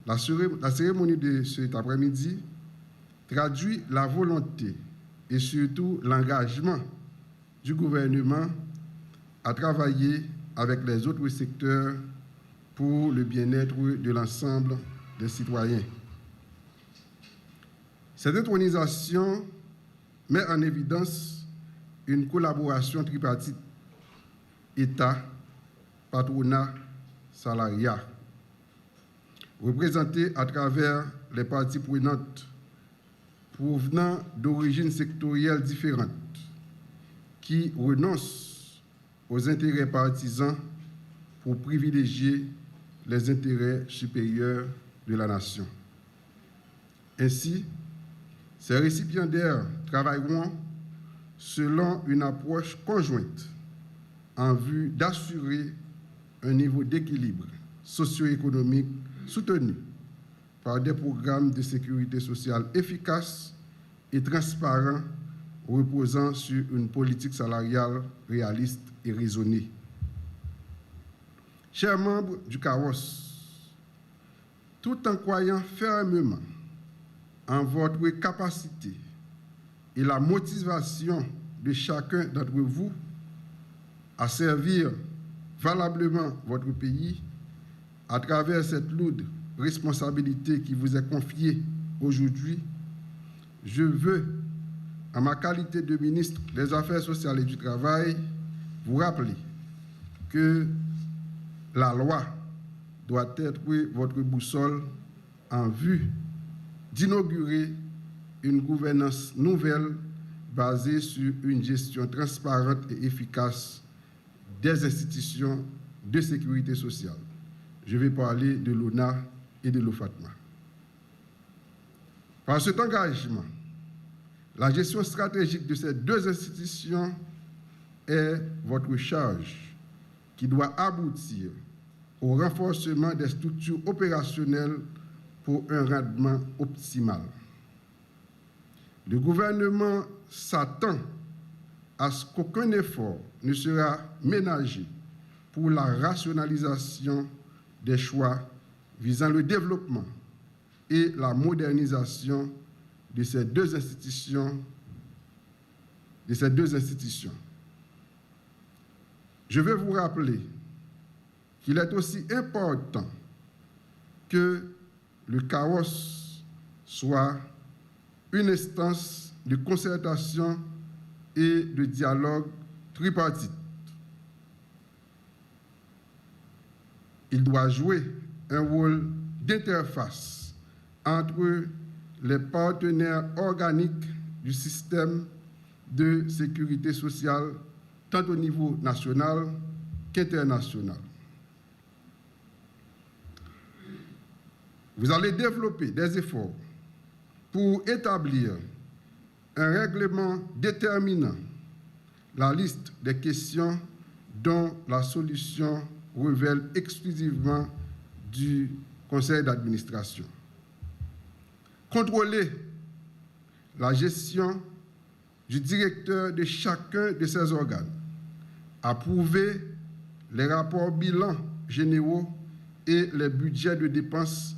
La cérémonie de cet après-midi traduit la volonté et surtout l'engagement du gouvernement à travailler avec les autres secteurs pour le bien-être de l'ensemble des citoyens. Cette intronisation met en évidence une collaboration tripartite État, patronat, salariat, représentée à travers les parties prenantes provenant d'origines sectorielles différentes qui renoncent aux intérêts partisans pour privilégier les intérêts supérieurs de la nation. Ainsi, ces récipiendaires travailleront selon une approche conjointe en vue d'assurer un niveau d'équilibre socio-économique soutenu par des programmes de sécurité sociale efficaces et transparents reposant sur une politique salariale réaliste et raisonnée. Chers membres du CAOS, tout en croyant fermement en votre capacité et la motivation de chacun d'entre vous à servir valablement votre pays à travers cette lourde responsabilité qui vous est confiée aujourd'hui, je veux, en ma qualité de ministre des Affaires sociales et du Travail, vous rappeler que la loi doit être votre boussole en vue d'inaugurer une gouvernance nouvelle basée sur une gestion transparente et efficace des institutions de sécurité sociale. Je vais parler de l'ONA et de l'OFATMA. Par cet engagement, la gestion stratégique de ces deux institutions est votre charge qui doit aboutir au renforcement des structures opérationnelles pour un rendement optimal. Le gouvernement s'attend à ce qu'aucun effort ne sera ménagé pour la rationalisation des choix visant le développement et la modernisation de ces deux institutions. Je veux vous rappeler qu'il est aussi important que le CAOS soit une instance de concertation et de dialogue tripartite. Il doit jouer un rôle d'interface entre les partenaires organiques du système de sécurité sociale, tant au niveau national qu'international. Vous allez développer des efforts pour établir un règlement déterminant la liste des questions dont la solution relève exclusivement du conseil d'administration. Contrôler la gestion du directeur de chacun de ces organes. Approuver les rapports bilans généraux et les budgets de dépenses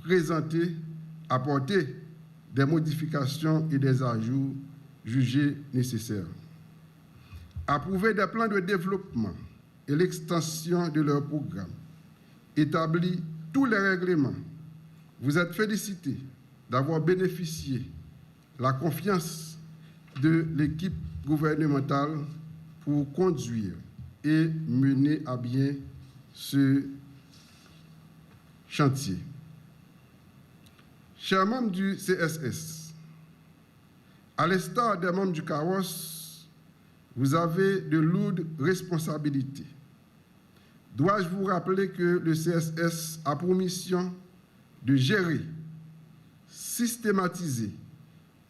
présentés, apporter des modifications et des ajouts jugés nécessaires. Approuver des plans de développement et l'extension de leurs programmes. Établir tous les règlements. Vous êtes félicités d'avoir bénéficié de la confiance de l'équipe gouvernementale pour conduire et mener à bien ce chantier. Chers membres du CSS, à l'instar des membres du CAOS, vous avez de lourdes responsabilités. Dois-je vous rappeler que le CSS a pour mission de gérer, systématiser,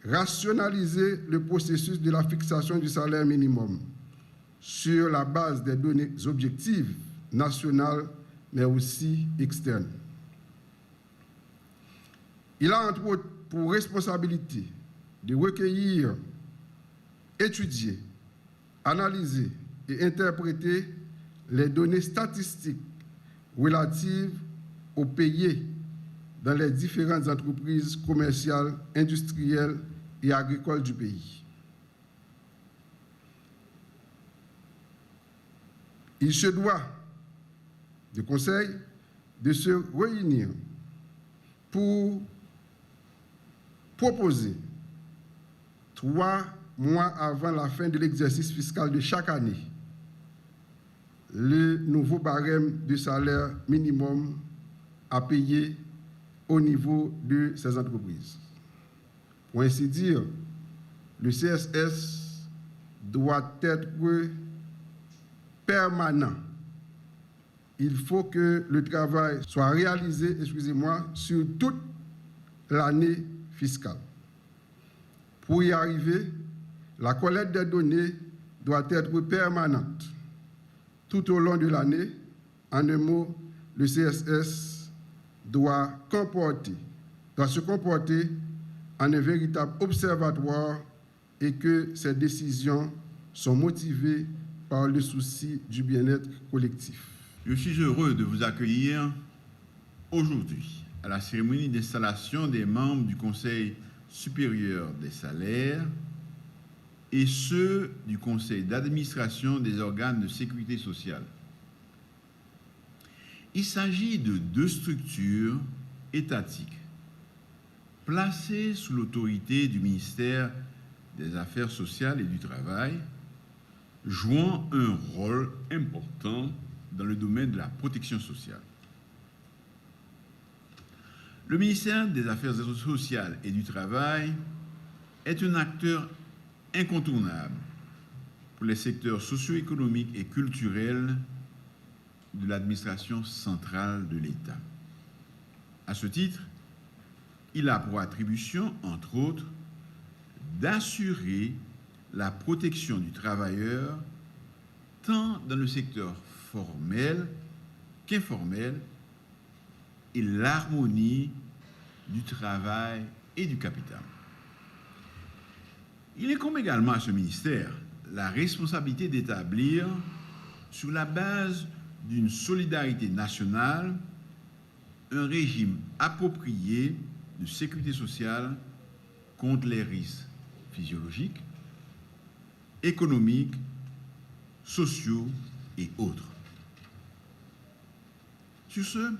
rationaliser le processus de la fixation du salaire minimum sur la base des données objectives nationales, mais aussi externes. Il a entre autres pour responsabilité de recueillir, étudier, analyser et interpréter les données statistiques relatives aux payés dans les différentes entreprises commerciales, industrielles et agricoles du pays. Il se doit, le Conseil, de se réunir pour proposer 3 mois avant la fin de l'exercice fiscal de chaque année le nouveau barème de salaire minimum à payer au niveau de ces entreprises. Pour ainsi dire, le CSS doit être permanent. Il faut que le travail soit réalisé, sur toute l'année fiscale. Pour y arriver, la collecte des données doit être permanente tout au long de l'année. En un mot, le CSS doit se comporter en un véritable observatoire et que ses décisions sont motivées par le souci du bien-être collectif. Je suis heureux de vous accueillir aujourd'hui à la cérémonie d'installation des membres du Conseil supérieur des salaires et ceux du Conseil d'administration des organes de sécurité sociale. Il s'agit de 2 structures étatiques placées sous l'autorité du ministère des Affaires sociales et du Travail, jouant un rôle important dans le domaine de la protection sociale. Le ministère des Affaires sociales et du Travail est un acteur incontournable pour les secteurs socio-économiques et culturels de l'administration centrale de l'État. À ce titre, il a pour attribution, entre autres, d'assurer la protection du travailleur tant dans le secteur formel qu'informel et l'harmonie du travail et du capital. Il incombe également à ce ministère la responsabilité d'établir, sur la base d'une solidarité nationale, un régime approprié de sécurité sociale contre les risques physiologiques, économiques, sociaux et autres. Sur ce,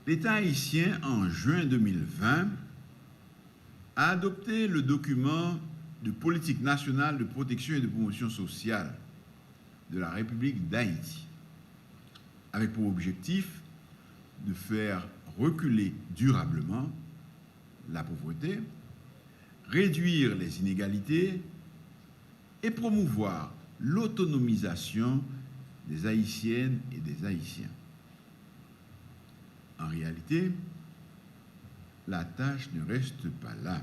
l'État haïtien, en juin 2020, a adopté le document de politique nationale de protection et de promotion sociale de la République d'Haïti, avec pour objectif de faire reculer durablement la pauvreté, réduire les inégalités et promouvoir l'autonomisation des Haïtiennes et des Haïtiens. En réalité, la tâche ne reste pas là.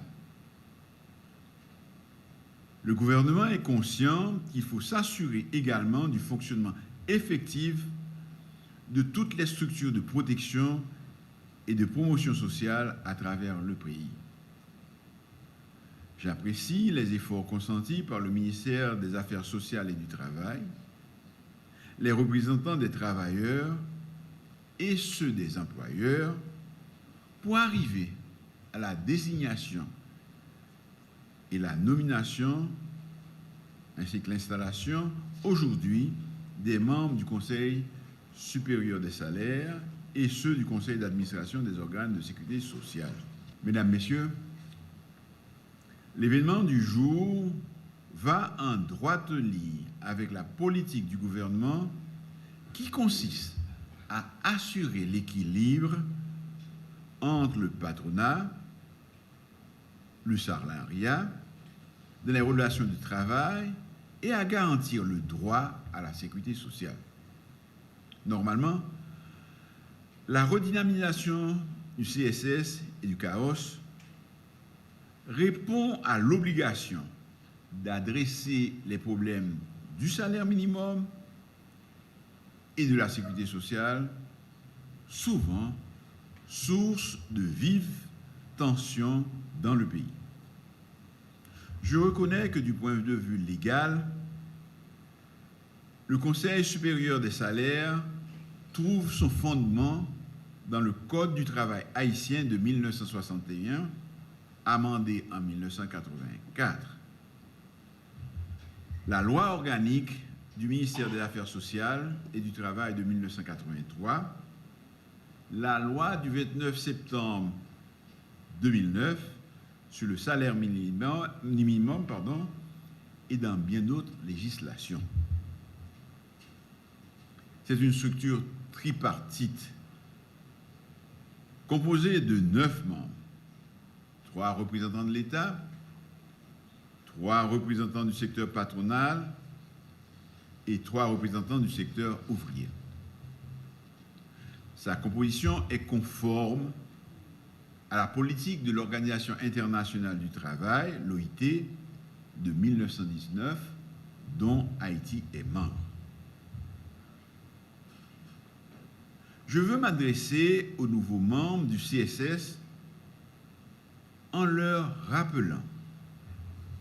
Le gouvernement est conscient qu'il faut s'assurer également du fonctionnement effectif de toutes les structures de protection et de promotion sociale à travers le pays. J'apprécie les efforts consentis par le ministère des Affaires sociales et du Travail, les représentants des travailleurs et ceux des employeurs pour arriver à la désignation et la nomination, ainsi que l'installation aujourd'hui des membres du Conseil supérieur des salaires et ceux du Conseil d'administration des organes de sécurité sociale. Mesdames, Messieurs, l'événement du jour va en droite ligne avec la politique du gouvernement qui consiste à assurer l'équilibre entre le patronat, le salariat, dans les relations de travail et à garantir le droit à la sécurité sociale. Normalement, la redynamisation du CSS et du CAOS répond à l'obligation d'adresser les problèmes du salaire minimum et de la sécurité sociale, souvent source de vives tensions dans le pays. Je reconnais que du point de vue légal, le Conseil supérieur des salaires trouve son fondement dans le Code du travail haïtien de 1961, amendé en 1984. La loi organique du ministère des Affaires sociales et du Travail de 1983, la loi du 29 septembre 2009 sur le salaire minimum, et dans bien d'autres législations. C'est une structure tripartite composée de 9 membres, 3 représentants de l'État, 3 représentants du secteur patronal et 3 représentants du secteur ouvrier. Sa composition est conforme à la politique de l'Organisation internationale du travail, l'OIT, de 1919, dont Haïti est membre. Je veux m'adresser aux nouveaux membres du CSS en leur rappelant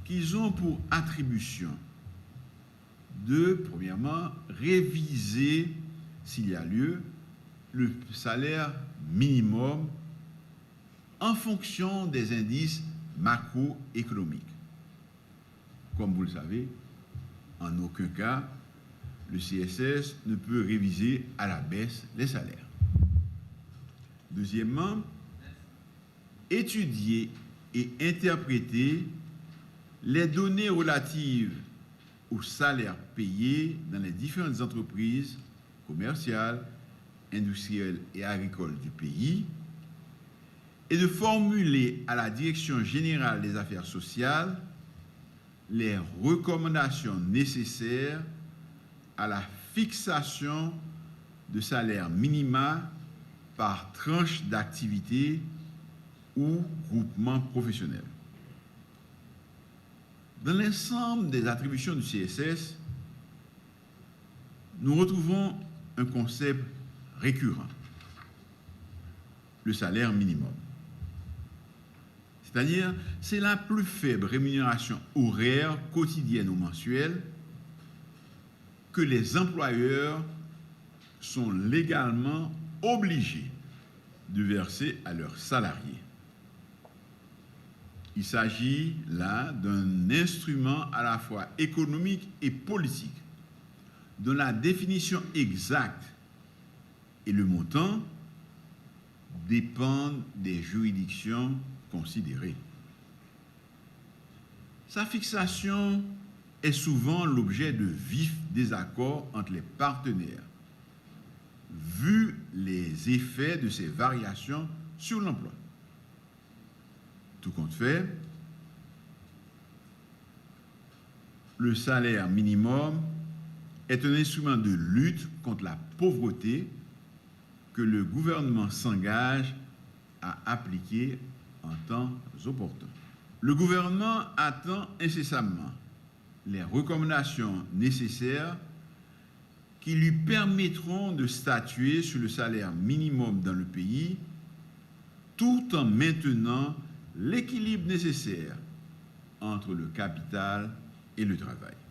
qu'ils ont pour attribution de, premièrement, réviser, s'il y a lieu, le salaire minimum en fonction des indices macroéconomiques. Comme vous le savez, en aucun cas, le CSS ne peut réviser à la baisse les salaires. Deuxièmement, étudier et interpréter les données relatives aux salaires payés dans les différentes entreprises commerciales, industrielles et agricoles du pays et de formuler à la Direction générale des affaires sociales les recommandations nécessaires à la fixation de salaires minima par tranche d'activité ou groupement professionnel. Dans l'ensemble des attributions du CSS, nous retrouvons un concept récurrent, le salaire minimum. C'est-à-dire, c'est la plus faible rémunération horaire quotidienne ou mensuelle que les employeurs sont légalement obligés de verser à leurs salariés. Il s'agit là d'un instrument à la fois économique et politique, dont la définition exacte et le montant dépendent des juridictions considérées. Sa fixation est souvent l'objet de vifs désaccords entre les partenaires, vu les effets de ces variations sur l'emploi. Tout compte fait, le salaire minimum est un instrument de lutte contre la pauvreté que le gouvernement s'engage à appliquer en temps opportun. Le gouvernement attend incessamment les recommandations nécessaires qui lui permettront de statuer sur le salaire minimum dans le pays tout en maintenant l'équilibre nécessaire entre le capital et le travail.